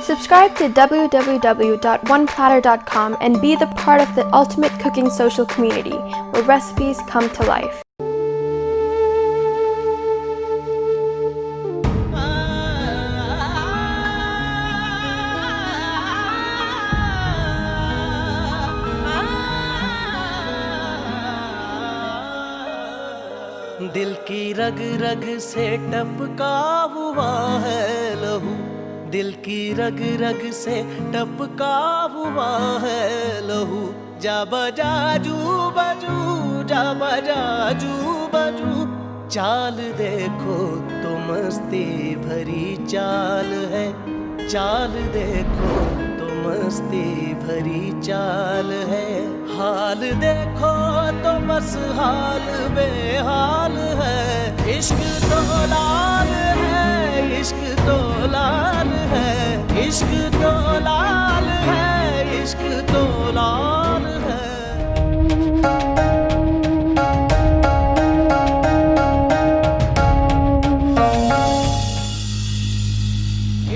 Subscribe to www.oneplatter.com and be the part of the ultimate cooking social community where recipes come to life. दिल की रग रग से टपका हुआ है लहू, दिल की रग रग से टपका हुआ है लहू। जा बजा जू बजू, जा बजा जू बजू, चाल देखो तो मस्ती भरी चाल है, चाल देखो तो मस्ती भरी चाल है। हाल देखो तो बस हाल बेहाल है, इश्क तो लाल है, इश्क तो लाल है, इश्क तो लाल है, इश्क तो लाल है।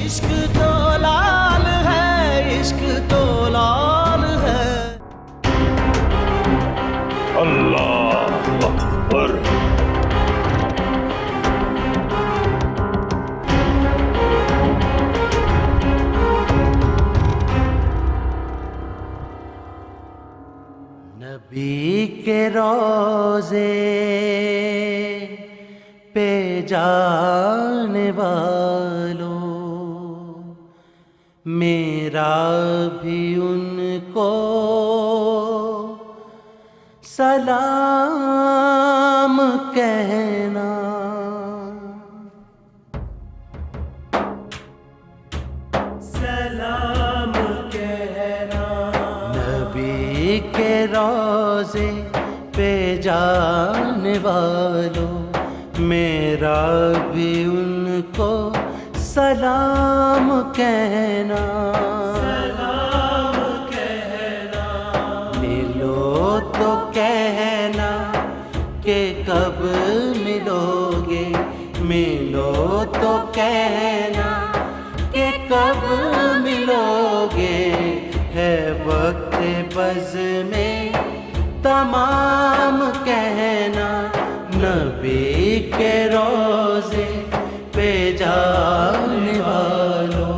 इश्क तो लाल है, इश्क तो लाल है। अल्लाह अकबर। नबी के रोज़े पे जाने वालों, मेरा भी उनको सलाम कहना। सलाम कहना। नबी के रोज़े पे जाने वालों, मेरा भी उनको सलाम कहना। सलाम कहना। मिलो तो कहना कि कब मिलोगे, मिलो तो कहना कि कब मिलोगे। है वक्त बज़ में तमाम कहना, नबी के रोज़े पे जाने वालों,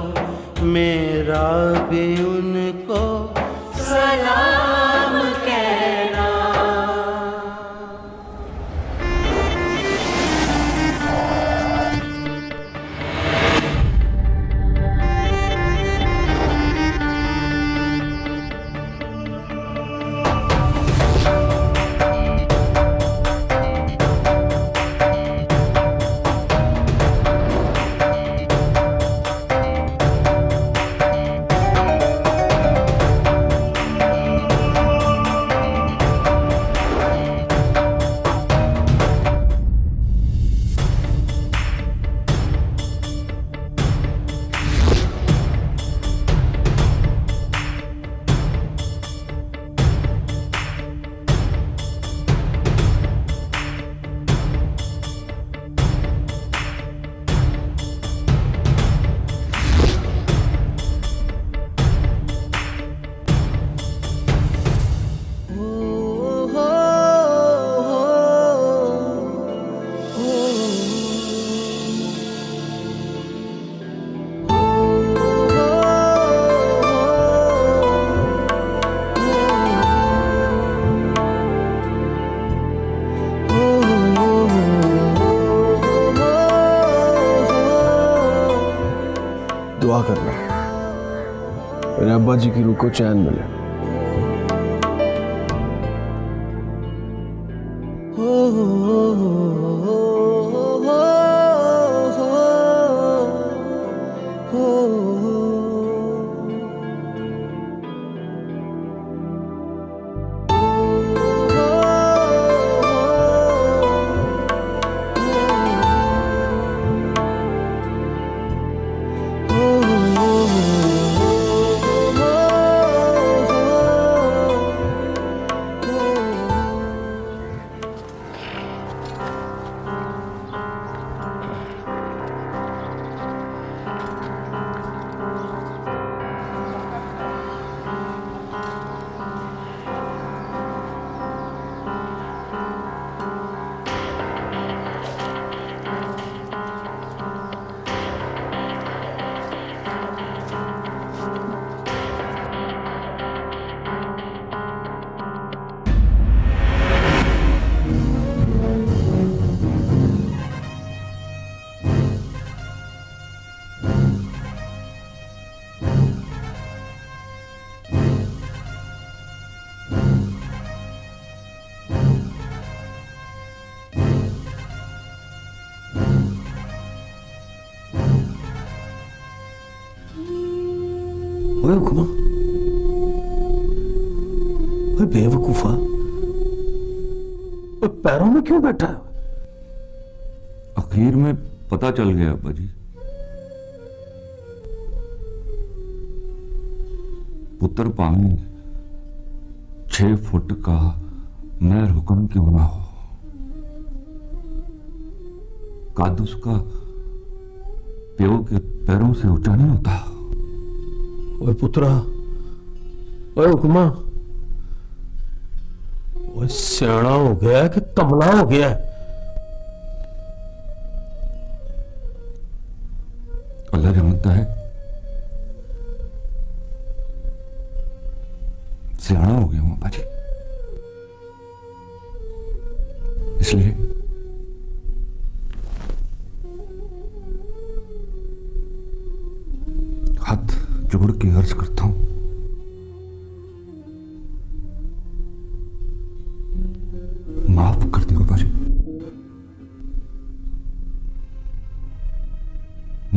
मेरा भी उनको सलाम कहना। दुआ करना मेरे अब्बा जी की रूह को चैन मिले। ओए हुक्मा, ओए बेवकूफा, ओए पैरों में क्यों बैठा है? आखिर में पता चल गया अब्बा जी। पुत्र पानी 6 फुट का मैं हुक्म क्यों ना हो, कद उसका प्यो के पैरों से ऊंचा नहीं होता। ओए पुत्रा, ओए हुक्मा, ओए सियाना हो गया है कि कमला हो गया है? अल्लाह जानता है, सियाना हो गया हूं अब्बा जी, इसलिए हाथ जोड़ के अर्ज करता हूं, माफ कर दो अब्बा जी,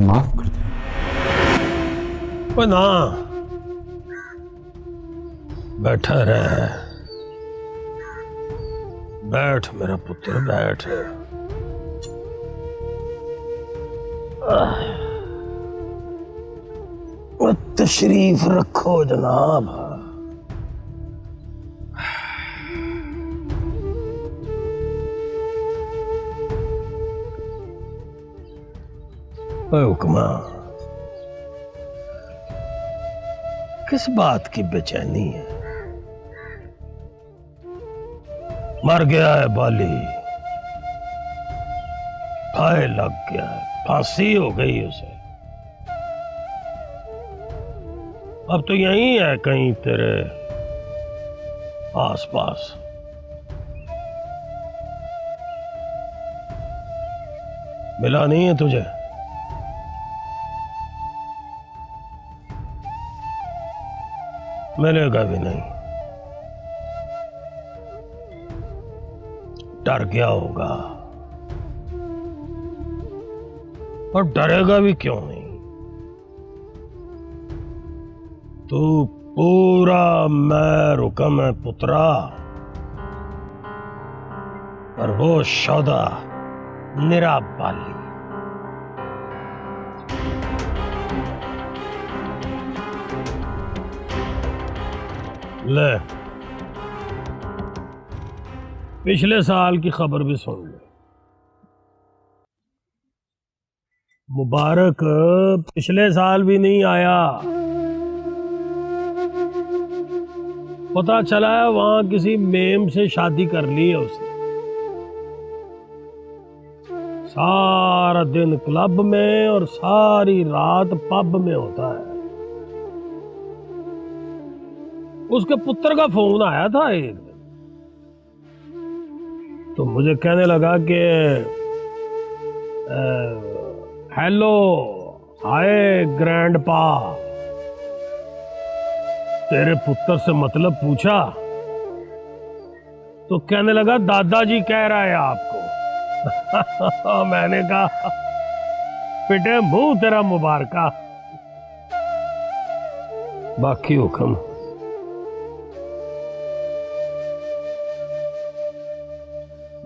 माफ कर दो। ओए ना, बैठा रह, बैठ मेरा पुत्र, बैठ। तशरीफ रखो जनाब। ओए हुक्मा, किस बात की बेचैनी है? मर गया है बाली, फाहे लग गया है, फांसी हो गई उसे। अब तो यहीं है कहीं तेरे आसपास। मिला नहीं है तुझे? मिलेगा भी नहीं, डर गया होगा। और डरेगा भी क्यों नहीं? तू पूरा मैं रुकम है पुत्रा, और वो शौदा निरा बाली। ले, पिछले साल की खबर भी सुन ले। मुबारक पिछले साल भी नहीं आया। पता चला है वहां किसी मेम से शादी कर ली है उसने। सारा दिन क्लब में और सारी रात पब में होता है। उसके पुत्र का फोन आया था एक दिन, तो मुझे कहने लगा कि हेलो, हाय ग्रैंडपा, तेरे पुत्र से मतलब पूछा तो कहने लगा दादाजी कह रहा है आपको। मैंने कहा पिटे मुंह तेरा मुबारका। बाकी हुक्म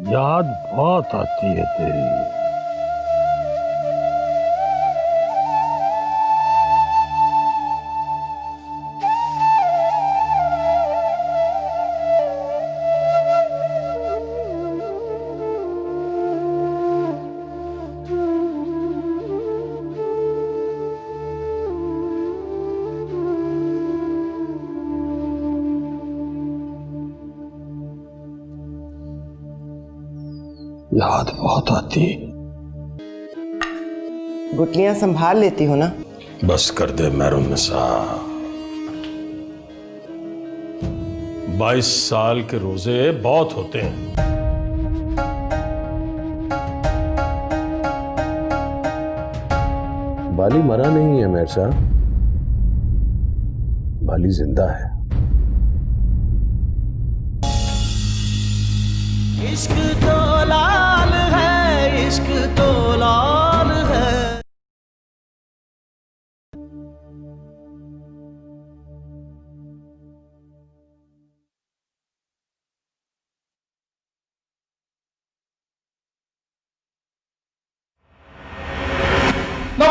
याद बहुत आती है तेरी। याद बहुत आती। गुटलियां संभाल लेती हो ना? बस कर दे मेहरुन्निसा। 22 साल के रोजे बहुत होते हैं। बाली मरा नहीं है मेरे साहब, बाली जिंदा है। इश्क तो लाल है, इश्क तो लाल है।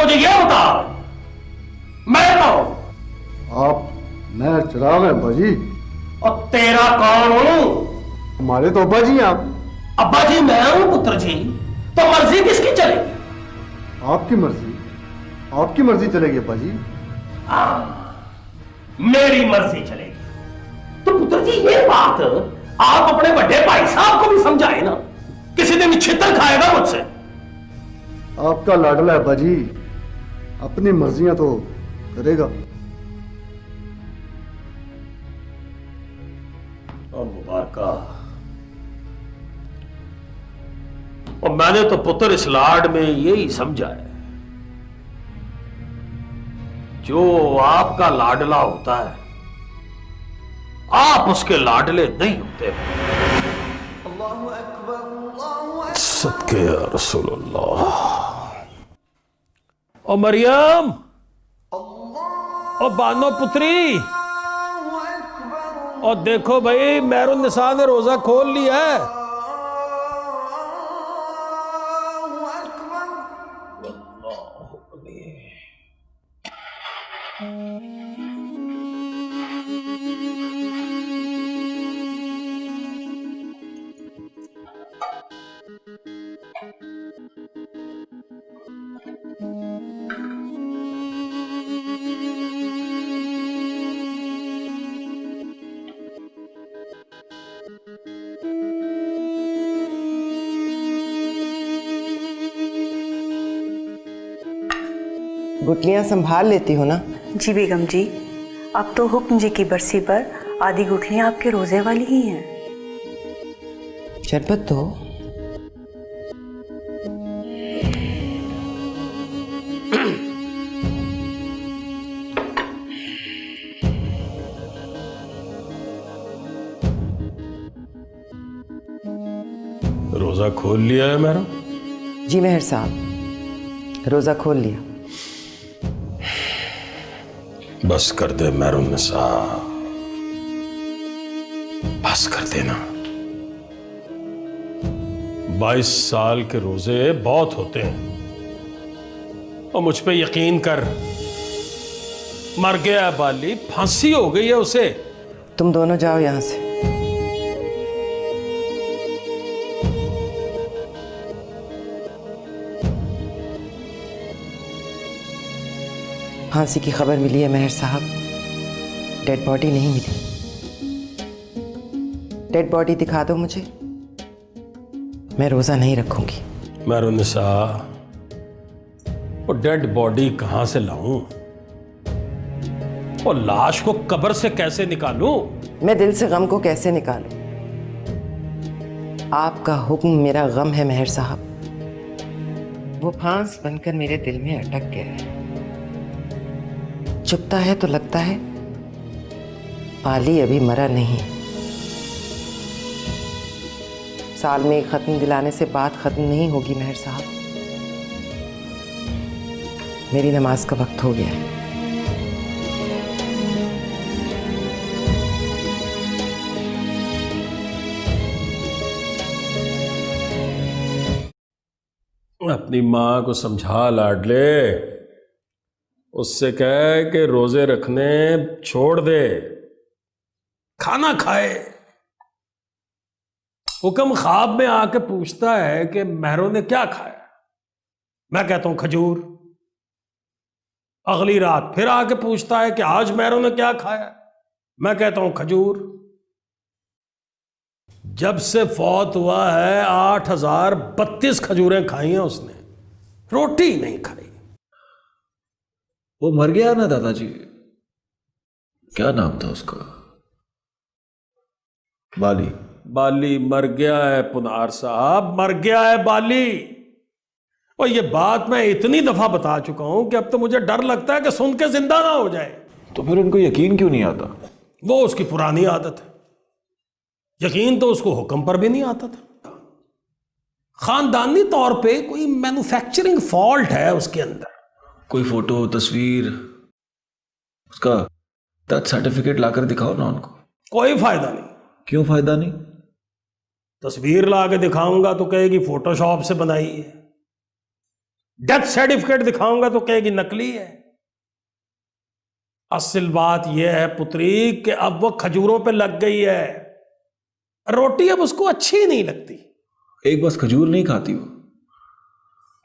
मुझे ये बता, मैं कौन? आप मैं चिराग है अब्बा जी। और तेरा कौन हूं? हमारे तो अब्बा जी हैं आप। अब्बा जी मैं हूं पुत्र जी, तो मर्जी किसकी चलेगी? आपकी मर्जी, आपकी मर्जी चलेगी अब्बा जी। मेरी मर्जी चलेगी। तो पुत्र जी ये बात आप अपने बड़े भाई साहब को भी समझाए ना, किसी दिन छितर खाएगा मुझसे। आपका लाडला है अब्बा जी, अपनी मर्जियां तो करेगा। और मुबारका, और मैंने तो पुत्र इस लाड में यही समझा है, जो आपका लाडला होता है आप उसके लाडले नहीं होते। सदके या रसूलुल्लाह। ओ मरियम, ओ बानो पुत्री, और देखो भाई मेहरुन्निसा ने रोजा खोल लिया है। गुटलियां संभाल लेती हो ना? जी बेगम जी, अब तो हुक्म जी की बरसी पर आधी गुठलियां आपके रोजे वाली ही हैं। शरबत दो। रोजा खोल लिया है मेरा? जी मेहर साहब, रोजा खोल लिया। बस कर दे मेहरुन्निसा, बस कर देना। 22 साल के रोजे बहुत होते हैं, और मुझ पे यकीन कर, मर गया बाली, फांसी हो गई है उसे। तुम दोनों जाओ यहां से। फांसी की खबर मिली है मेहर साहब, डेड बॉडी नहीं मिली। डेड बॉडी दिखा दो मुझे, मैं रोजा नहीं रखूंगी। मेहरुन्निसा, वो डेड बॉडी कहां से लाऊं, और लाश को कब्र से कैसे निकालूं? मैं दिल से गम को कैसे निकालूं? आपका हुक्म मेरा गम है मेहर साहब। वो फांस बनकर मेरे दिल में अटक गया है। चुपता है तो लगता है पाली अभी मरा नहीं। साल में एक खत्म दिलाने से बात खत्म नहीं होगी मेहर साहब। मेरी नमाज का वक्त हो गया है। अपनी मां को समझा लाडले, उससे कहे कि रोजे रखने छोड़ दे, खाना खाए। हुक्म ख्वाब में आके पूछता है कि महरों ने क्या खाया, मैं कहता हूं खजूर। अगली रात फिर आके पूछता है कि आज महरों ने क्या खाया, मैं कहता हूं खजूर। जब से फौत हुआ है 8032 खजूरें खाई हैं उसने, रोटी नहीं खाई। वो मर गया ना दादाजी, क्या नाम था उसका? बाली। बाली मर गया है पुनार साहब, मर गया है बाली। और ये बात मैं इतनी दफा बता चुका हूं कि अब तो मुझे डर लगता है कि सुन के जिंदा ना हो जाए। तो फिर उनको यकीन क्यों नहीं आता? वो उसकी पुरानी आदत है। यकीन तो उसको हुक्म पर भी नहीं आता था। खानदानी तौर पे कोई मैन्युफैक्चरिंग फॉल्ट है उसके अंदर। कोई फोटो, तस्वीर, उसका डेथ सर्टिफिकेट लाकर दिखाओ ना उनको। कोई फायदा नहीं। क्यों फायदा नहीं? तस्वीर ला के दिखाऊंगा तो कहेगी फोटोशॉप से बनाई है, डेथ सर्टिफिकेट दिखाऊंगा तो कहेगी नकली है। असल बात यह है पुत्री कि अब वो खजूरों पे लग गई है, रोटी अब उसको अच्छी नहीं लगती। एक बस खजूर नहीं खाती, वो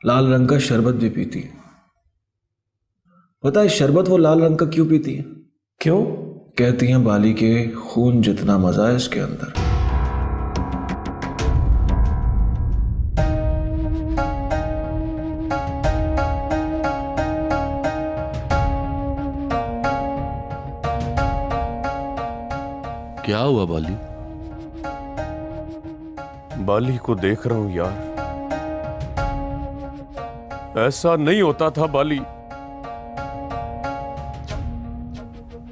लाल रंग का शरबत भी पीती है। पता है शरबत वो लाल रंग का क्यों पीती है? क्यों? कहती हैं बाली के खून जितना मजा है इसके अंदर। क्या हुआ बाली? बाली को देख रहा हूं यार, ऐसा नहीं होता था बाली।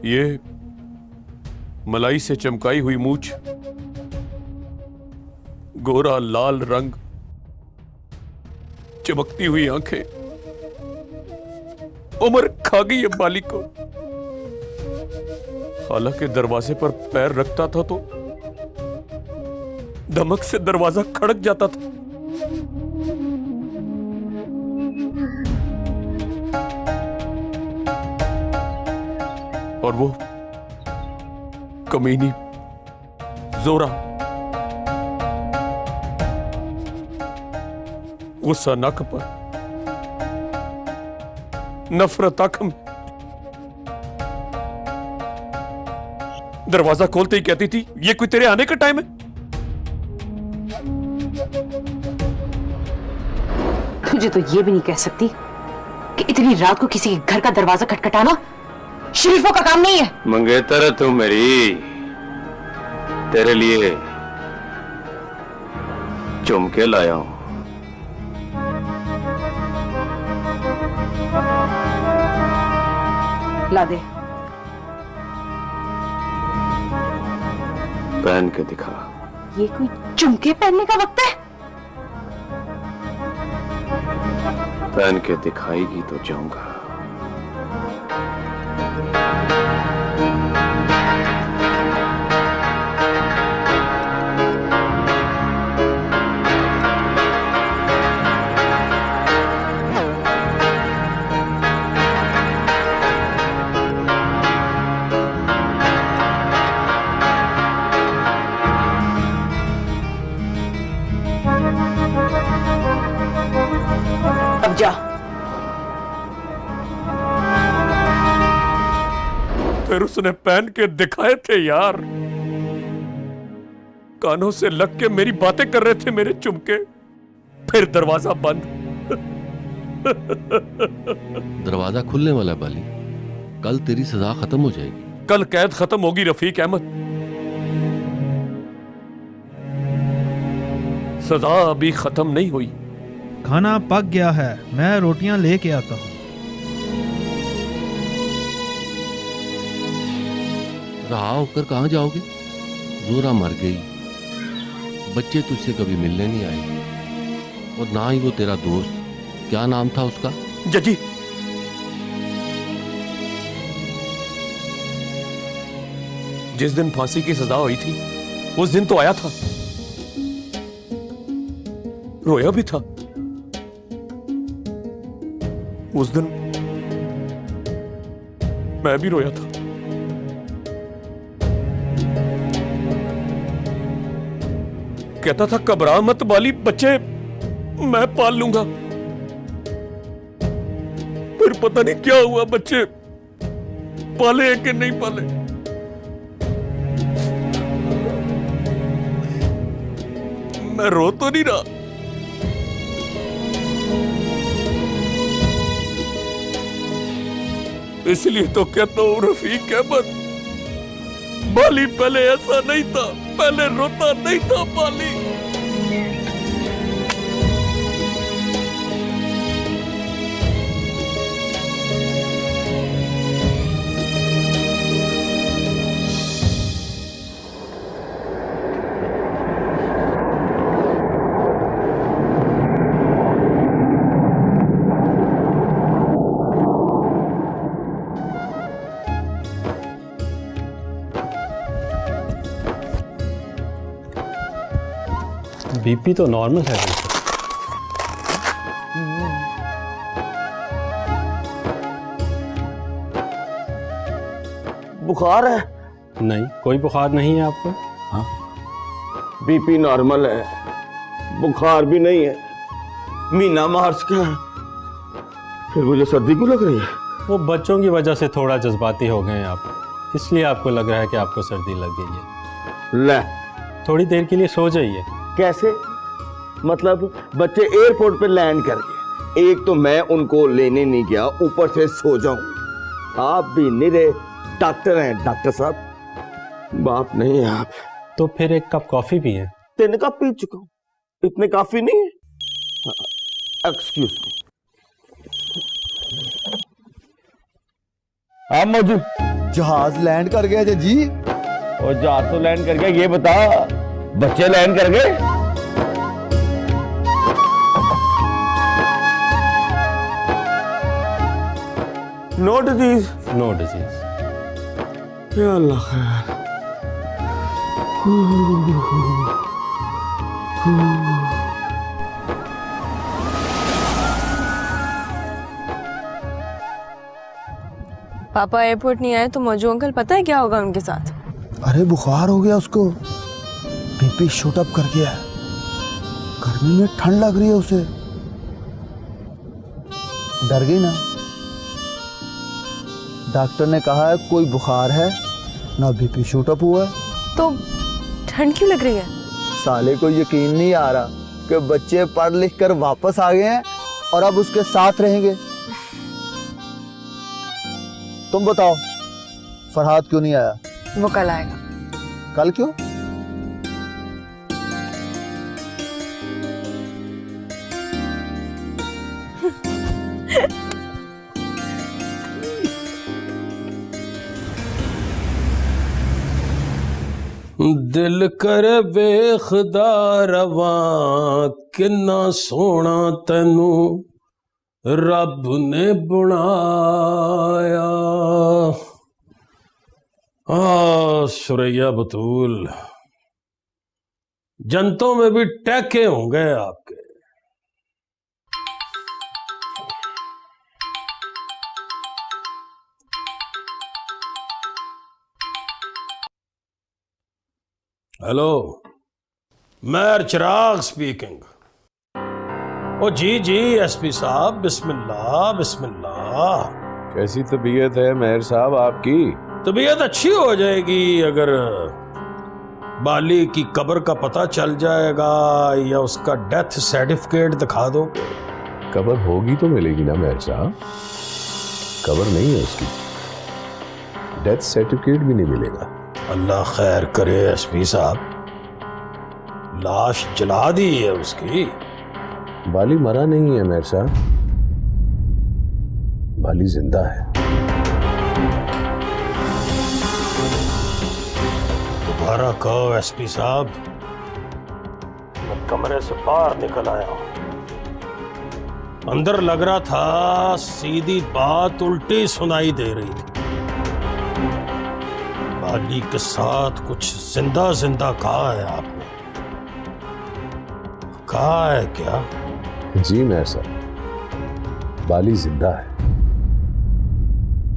ये मलाई से चमकाई हुई मूछ, गोरा लाल रंग, चमकती हुई आंखें, उम्र खा गई है बाली को। हालांकि दरवाजे पर पैर रखता था तो धमक से दरवाजा खड़क जाता था। और वो कमीनी जोरा, गुस्सा नक पर, नफरत आंख में, दरवाजा खोलते ही कहती थी ये कोई तेरे आने का टाइम है? तुझे तो ये भी नहीं कह सकती कि इतनी रात को किसी के घर का दरवाजा खटखटाना शरीफों का काम नहीं है। मंगेतर तू मेरी, तेरे लिए झुमके लाया हूं। ला दे। पहन के दिखा। ये कोई झुमके पहनने का वक्त है? पहन के दिखाएगी तो जाऊंगा। अब जा। फिर उसने पहन के दिखाए थे यार, कानों से लग के मेरी बातें कर रहे थे मेरे चुमके, फिर दरवाजा बंद। दरवाजा खुलने वाला है बाली, कल तेरी सजा खत्म हो जाएगी। कल कैद खत्म होगी रफीक अहमद, सजा अभी खत्म नहीं हुई। खाना पक गया है, मैं रोटियां लेके आता हूँ। रहा होकर कहाँ जाओगे? जोरा मर गई, बच्चे तुझसे कभी मिलने नहीं आए, और ना ही वो तेरा दोस्त, क्या नाम था उसका? जजी। जिस दिन फांसी की सजा हुई थी उस दिन तो आया था, रोया भी था। उस दिन मैं भी रोया था। कहता था घबरा मत बाली, बच्चे मैं पाल लूंगा। फिर पता नहीं क्या हुआ, बच्चे पाले कि नहीं पाले। मैं रो तो नहीं रहा, इसलिए तो कहता हूं रफीक अहमद, बाली पहले ऐसा नहीं था, पहले रोता नहीं था बाली। बीपी तो नॉर्मल है। बुखार है? नहीं, कोई बुखार नहीं है आपको। हाँ, बीपी नॉर्मल है, बुखार भी नहीं है, महीना मार्च का है, फिर मुझे सर्दी क्यों लग रही है? वो बच्चों की वजह से थोड़ा जज्बाती हो गए हैं आप, इसलिए आपको लग रहा है कि आपको सर्दी लग गई है। ले, थोड़ी देर के लिए सो जाइए। कैसे? मतलब बच्चे एयरपोर्ट पे लैंड कर गए, एक तो मैं उनको लेने नहीं गया, ऊपर से सो जाऊं। आप भी निरे डॉक्टर हैं डॉक्टर साहब, बाप नहीं है आप। तो फिर एक कप कॉफी पिए। 3 कप पी चुका हूं, इतने काफी नहीं है। Excuse me. हाँ मौजूद। जहाज लैंड कर गया जी। और जहाज तो लैंड कर गया, ये बता बच्चे लैंड कर गए? No disease? No disease. या अल्लाह खैर। पापा एयरपोर्ट नहीं आए तो मौजू अंकल पता है क्या होगा उनके साथ? अरे बुखार हो गया उसको, बीपी शूट अप कर गया है, गर्मी में ठंड लग रही है उसे। डर गई ना? डॉक्टर ने कहा है कोई बुखार है ना बीपी शूट अप हुआ है। तो ठंड क्यों लग रही है? साले को यकीन नहीं आ रहा कि बच्चे पढ़ लिख कर वापस आ गए हैं और अब उसके साथ रहेंगे। तुम बताओ फरहाद क्यों नहीं आया? वो कल आएगा। कल क्यों? दिल कर वेखदा रवां किन्ना सोना तैनू रब ने बनाया। सुरैया बतूल, जनतों में भी टैके होंगे आपके। हेलो, मैं चिराग स्पीकिंग। ओ जी जी एसपी साहब, बिस्मिल्लाह बिस्मिल्लाह। कैसी तबीयत है मेहर साहब आपकी? तबीयत अच्छी हो जाएगी अगर बाली की कब्र का पता चल जाएगा या उसका डेथ सर्टिफिकेट दिखा दो। कब्र होगी तो मिलेगी ना मेहर साहब, कब्र नहीं है उसकी, डेथ सर्टिफिकेट भी नहीं मिलेगा। अल्लाह खैर करे एसपी साहब, लाश जला दी है उसकी। बाली मरा नहीं है मेहर साहब, बाली जिंदा है। दोबारा कहो एसपी साहब। मैं कमरे से बाहर निकल आया हूं, अंदर लग रहा था सीधी बात उल्टी सुनाई दे रही थी। बाली के साथ कुछ जिंदा जिंदा कहा है आपने, कहा है क्या? जी मेहर साहब, बाली जिंदा है।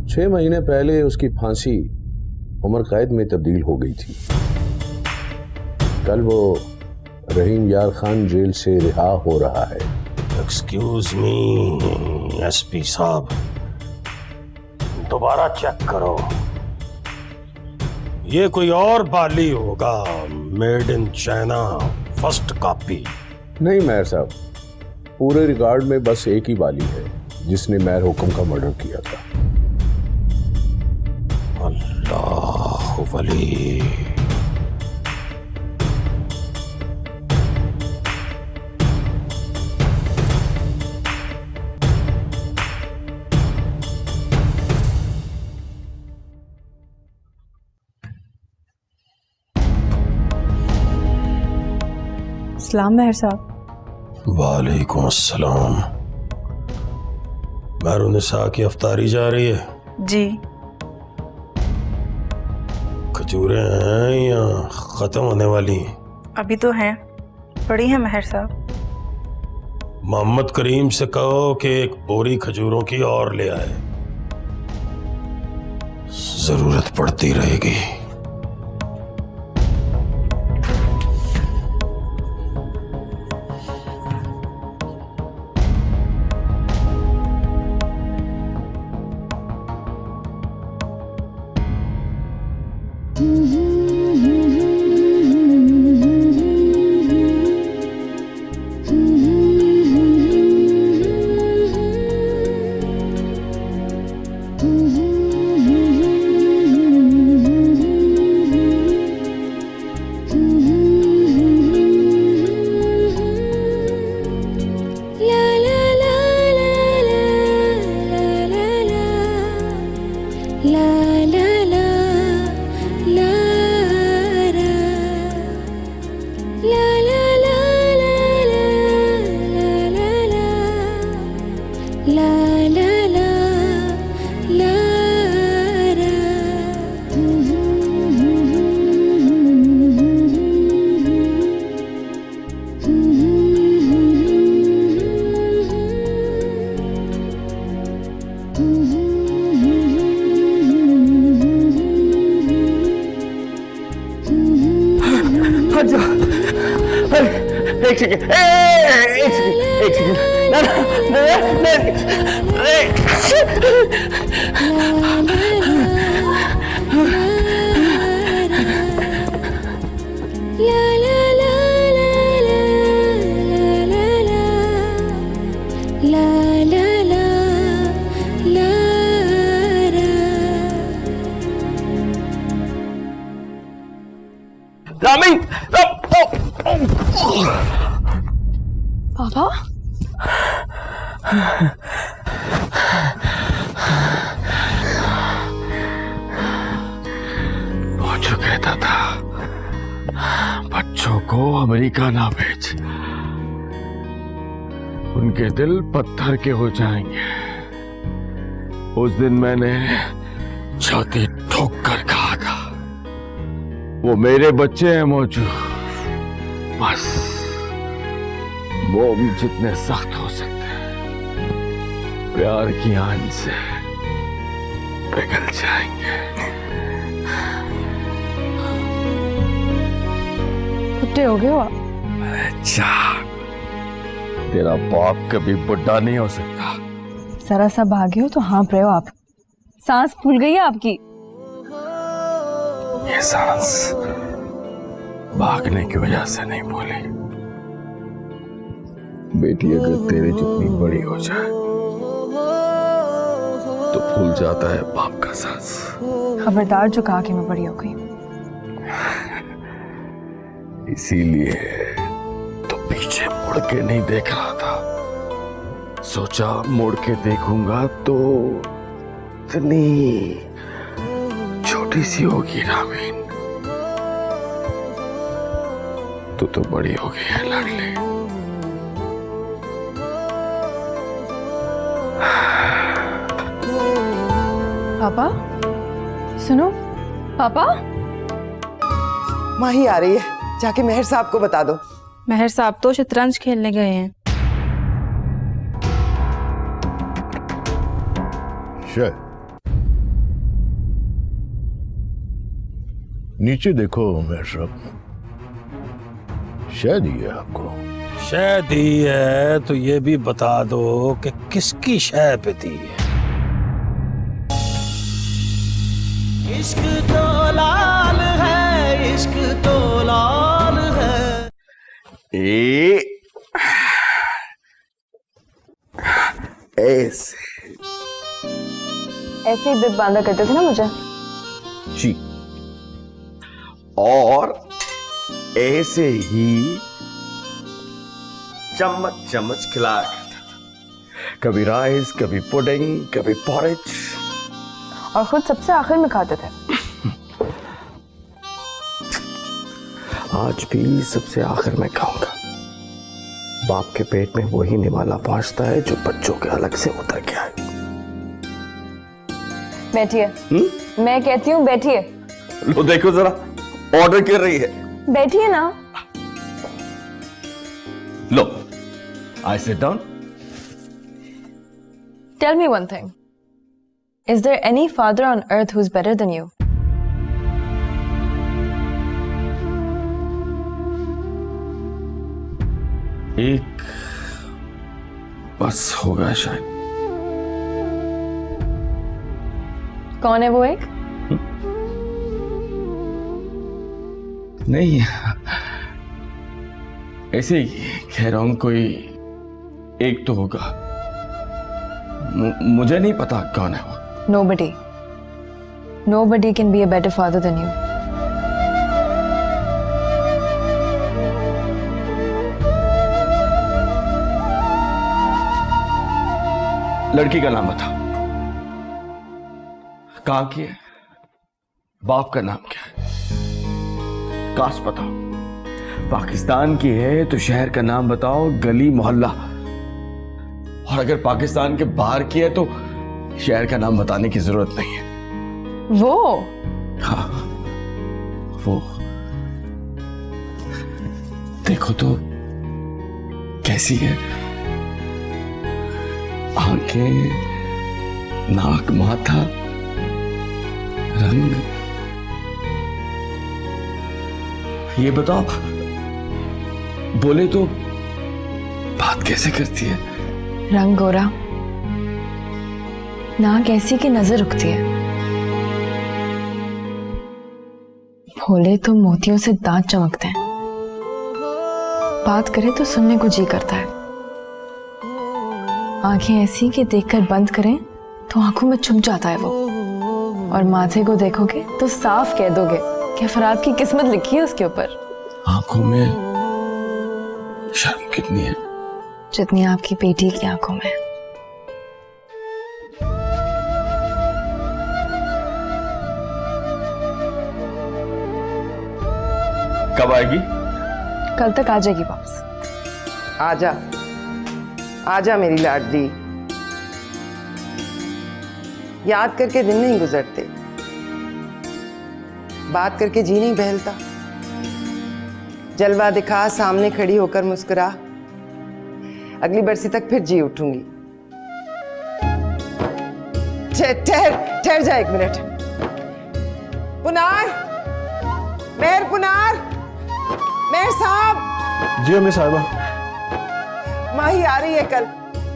6 महीने पहले उसकी फांसी उम्र कैद में तब्दील हो गई थी। कल वो रहीम यार खान जेल से रिहा हो रहा है। एक्सक्यूज मी एसपी साहब, दोबारा चेक करो, ये कोई और बाली होगा, made in China, first copy. नहीं मेहर साहब, पूरे रिकॉर्ड में बस एक ही बाली है जिसने मेहर हुक्म का मर्डर किया था। अल्लाह वली। सलाम मेहर साहब। वालेकुम अस्सलाम। महरुनिसा की अफ्तारी जा रही है? जी। खजूरें हैं या खत्म होने वाली हैं? अभी तो हैं, पड़ी हैं मेहर साहब। मोहम्मद करीम से कहो कि एक बोरी खजूरों की और ले आए। जरूरत पड़ती रहेगी। एक सेकंड, एक सेकंड, रामी, पापा वो जो कहता था बच्चों को अमेरिका ना भेज, उनके दिल पत्थर के हो जाएंगे। उस दिन मैंने छाती ठोक कर कहा था वो मेरे बच्चे हैं मौजू, बस मोम जितने सख्त हो सकते हैं प्यार की आंच से पिघल जाएंगे। बुढ़े हो गए हो आप? अच्छा, तेरा बाप कभी बुढ़ा नहीं हो सकता। जरा सा भागे हो तो हाँप रहे हो आप, सांस फूल गई है आपकी। ये सांस भागने की वजह से नहीं भूली। बेटी अगर तेरे जितनी बड़ी हो जाए तो भूल जाता है बाप का सांस। खबरदार जो कहा कि मैं बड़ी हो गई। इसीलिए तो पीछे मुड़ के नहीं देख रहा था, सोचा मुड़ के देखूंगा तो इतनी छोटी सी होगी रामीन। तू तो बड़ी हो गई है लाडली। पापा सुनो, पापा। माही आ रही है, जाके मेहर साहब को बता दो। मेहर साहब तो शतरंज खेलने गए हैं। नीचे देखो मेहर साहब, शायद ही है आपको। शायद ही है तो ये भी बता दो कि किसकी शय पे दी है। इश्क तो लाल है, इश्क तो लाल है। ऐसे ही बिप बांधा करते थे ना मुझे जी, और ऐसे ही चम्मच चम्मच खिलाया करता था। कभी राइस, कभी पुडिंग, कभी पॉरेज, और खुद सबसे आखिर में खाते थे। आज भी सबसे आखिर में खाऊंगा। बाप के पेट में वही निवाला पहुंचता है जो बच्चों के अलग से उतर के आए। बैठिए। मैं कहती हूँ बैठिए। लो देखो जरा, ऑर्डर कर रही है। बैठिए ना। लो, I sit down. Tell me one thing, Is there any father on earth who's better than you? एक बस होगा शायद। कौन है वो एक? नहीं, ऐसे ही कह रहा हूं, कोई एक तो होगा। मुझे नहीं पता कौन है वो। Nobody. Nobody can be a better father than you. लड़की का नाम बताओ, कहां की है, बाप का नाम क्या है, कास्ट बताओ, पाकिस्तान की है तो शहर का नाम बताओ, गली मोहल्ला, और अगर पाकिस्तान के बाहर की है तो शहर का नाम बताने की जरूरत नहीं है। वो? हाँ, वो। देखो तो कैसी है, आंखें, नाक, माथा, रंग। ये बताओ, बोले तो बात कैसे करती है? रंग गोरा, नाक ऐसी की नजर रुकती है, भोले तो मोतियों से दांत चमकते हैं, बात करे तो सुनने को जी करता है, आंखें ऐसी कि देखकर बंद करें तो आंखों में छुप जाता है वो, और माथे को देखोगे तो साफ कह दोगे कि फराज की किस्मत लिखी है उसके ऊपर। आंखों में शर्म कितनी है? जितनी आपकी बेटी की आंखों में। कब आएगी? कल तक आ जाएगी वापस। आजा आजा मेरी लाडली, याद करके दिन नहीं गुजरते, बात करके जी नहीं बहलता, जलवा दिखा, सामने खड़ी होकर मुस्कुरा, अगली बरसी तक फिर जी उठूंगी। ठहर जा एक मिनट। पुनार, मेहर पुनार, मेहर साहब। जी अम्मी साहिबा। माही आ रही है कल,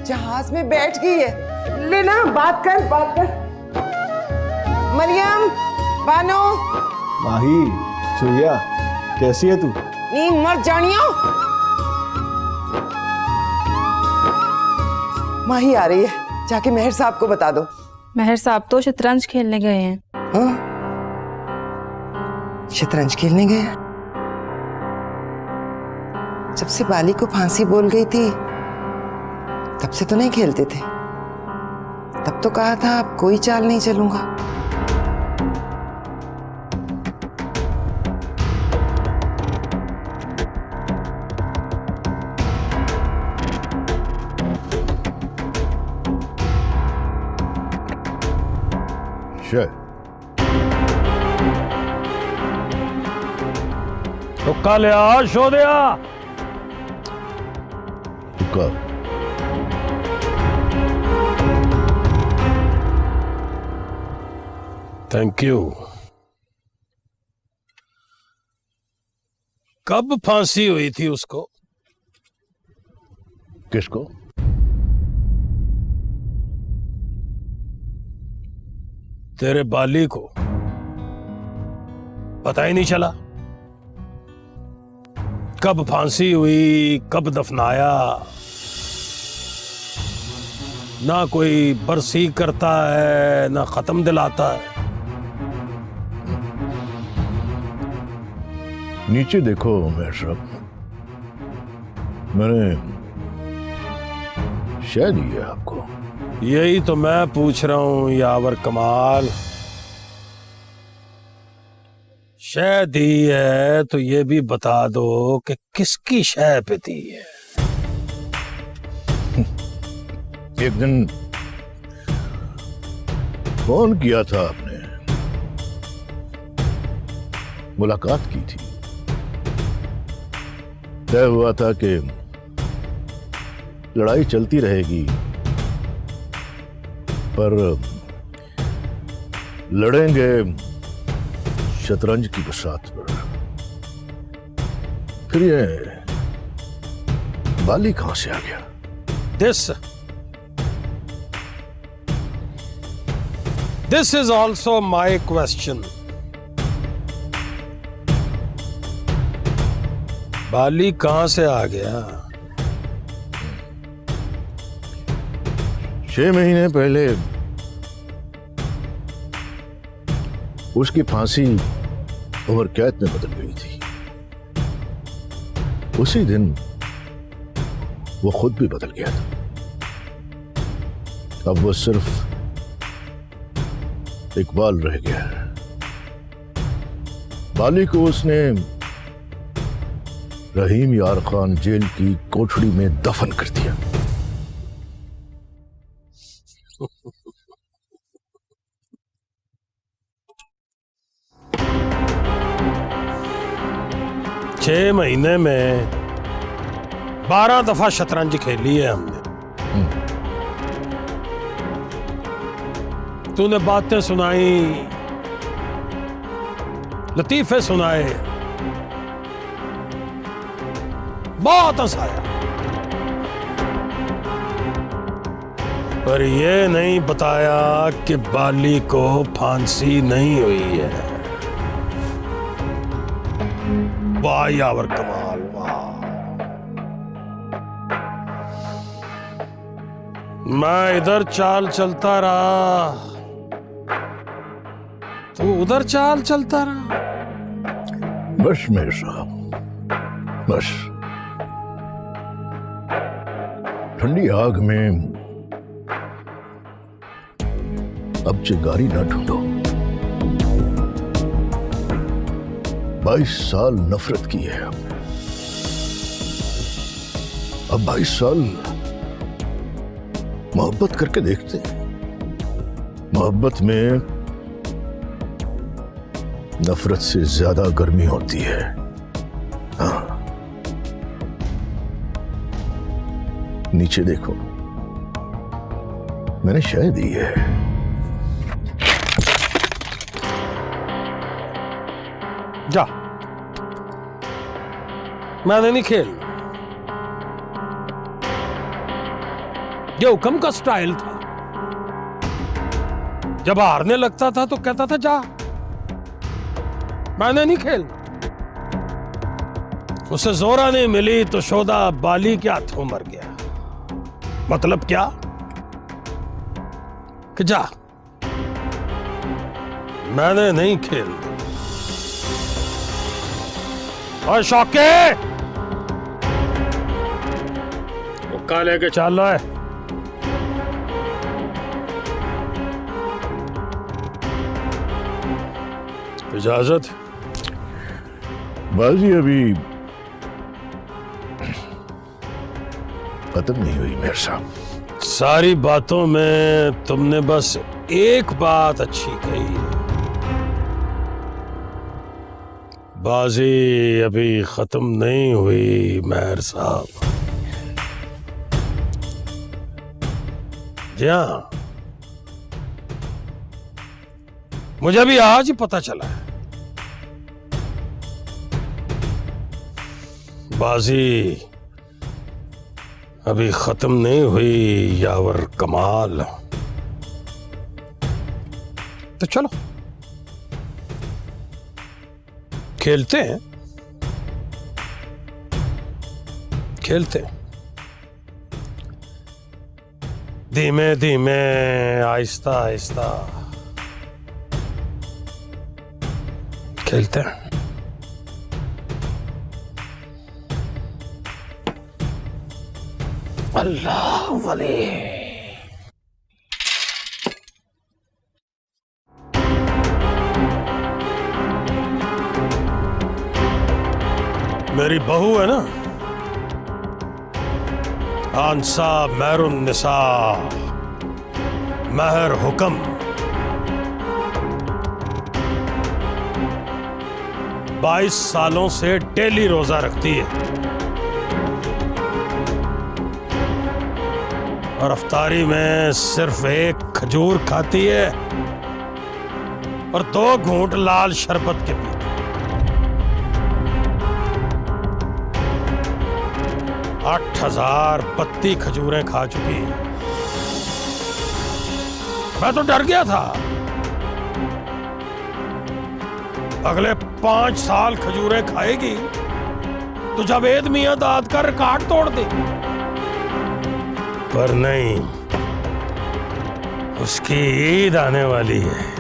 जहाज में बैठ गई है, लेना बात कर। मरियम, बानो। माही, चुहिया, कैसी है तू? नींद मर जानियो। माही आ रही है, जाके मेहर साहब को बता दो। मेहर साहब तो शतरंज खेलने गए हैं। हाँ? शतरंज खेलने गए? जब से बाली को फांसी बोल गई थी तब से तो नहीं खेलते थे, तब तो कहा था अब कोई चाल नहीं चलूंगा। तुक्का ले आ, शो दिया। तुक्का? Thank you. कब फांसी हुई थी उसको? किसको? तेरे बाली को। पता ही नहीं चला कब फांसी हुई, कब दफनाया। ना कोई बरसी करता है, ना खत्म दिलाता है। नीचे देखो मेहर साहब, मैंने शह दी है आपको। यही तो मैं पूछ रहा हूं यावर कमाल। शह दी है तो ये भी बता दो कि किसकी शह पे दी है। एक दिन फोन किया था आपने, मुलाकात की थी, तय हुआ था कि लड़ाई चलती रहेगी, पर लड़ेंगे शतरंज की बसात पर। फिर ये बाली कहां से आ गया? This is also my question. बाली कहां से आ गया? 6 महीने पहले उसकी फांसी उम्र कैद में बदल गई थी। उसी दिन वो खुद भी बदल गया था। अब वो सिर्फ इकबाल रह गया है। बाली को उसने रहीम यार खान जेल की कोठड़ी में दफन कर दिया। छह महीने में 12 दफा शतरंज खेली है हमने। तूने बातें सुनाई, लतीफे सुनाए, बहुत हंसाया, पर यह नहीं बताया कि बाली को फांसी नहीं हुई है। वाह यावर कमाल, वाह। मैं इधर चाल चलता रहा, तू उधर चाल चलता रहा। बस मेरे साहब, बस ठंडी आग में अब चिंगारी ना ढूंढो। 22 साल नफरत की है हमने, अब 22 साल मोहब्बत करके देखते हैं। मोहब्बत में नफरत से ज्यादा गर्मी होती है। हाँ, नीचे देखो, मैंने शय दी है। जा, मैंने नहीं खेल। ये हुक्म का स्टाइल था। जब हारने लगता था तो कहता था जा, मैंने नहीं खेल। उसे जोरा नहीं मिली तो शोदा बाली के हाथों मर गया। मतलब क्या कि जा, मैंने नहीं खेल। और शौके हुक्का लेके चल रहा है। इजाजत। बाजी अभी खत्म नहीं हुई मेरे साहब। सारी बातों में तुमने बस एक बात अच्छी कही है, बाजी अभी खत्म नहीं हुई मेहर साहब। जी हाँ, मुझे भी आज ही पता चला है, बाजी अभी खत्म नहीं हुई यावर कमाल। तो चलो खेलते हैं, खेलते हैं धीमे धीमे, आहिस्ता आहिस्ता खेलते हैं। अल्लाह वली। मेरी बहू है ना, आंसा महरुन निसा महर हुक्म, बाईस सालों से डेली रोजा रखती है और अफ्तारी में सिर्फ एक खजूर खाती है और 2 घूंट लाल शरबत के पीते। 8000 पत्ती खजूरें खा चुकी। मैं तो डर गया था अगले 5 साल खजूरें खाएगी तो जावेद मियां दाद का रिकॉर्ड तोड़ दे, पर नहीं, उसकी ईद आने वाली है।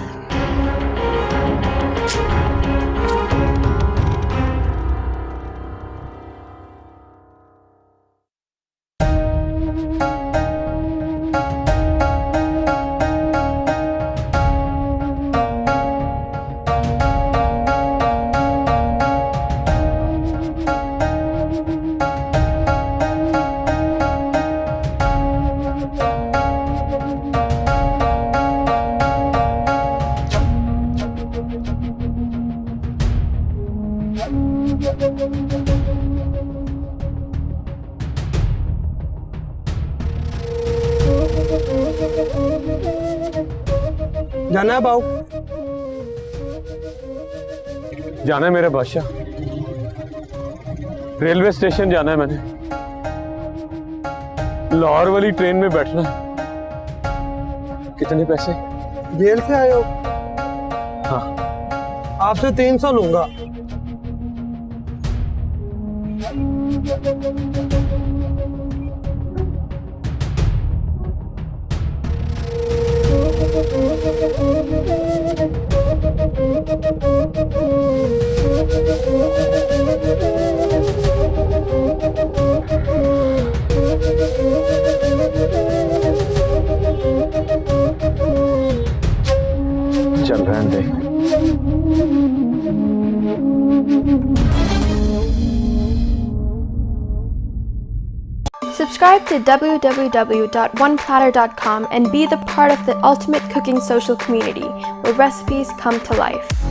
जाना है बाऊ? जाना है मेरे बादशाह, रेलवे स्टेशन जाना है मैंने, लाहौर वाली ट्रेन में बैठना है। कितने पैसे? जेल से आए हो? हाँ। आपसे 300 लूंगा। चल रहने दे। Subscribe to www.oneplatter.com and be the part of the ultimate cooking social community where recipes come to life.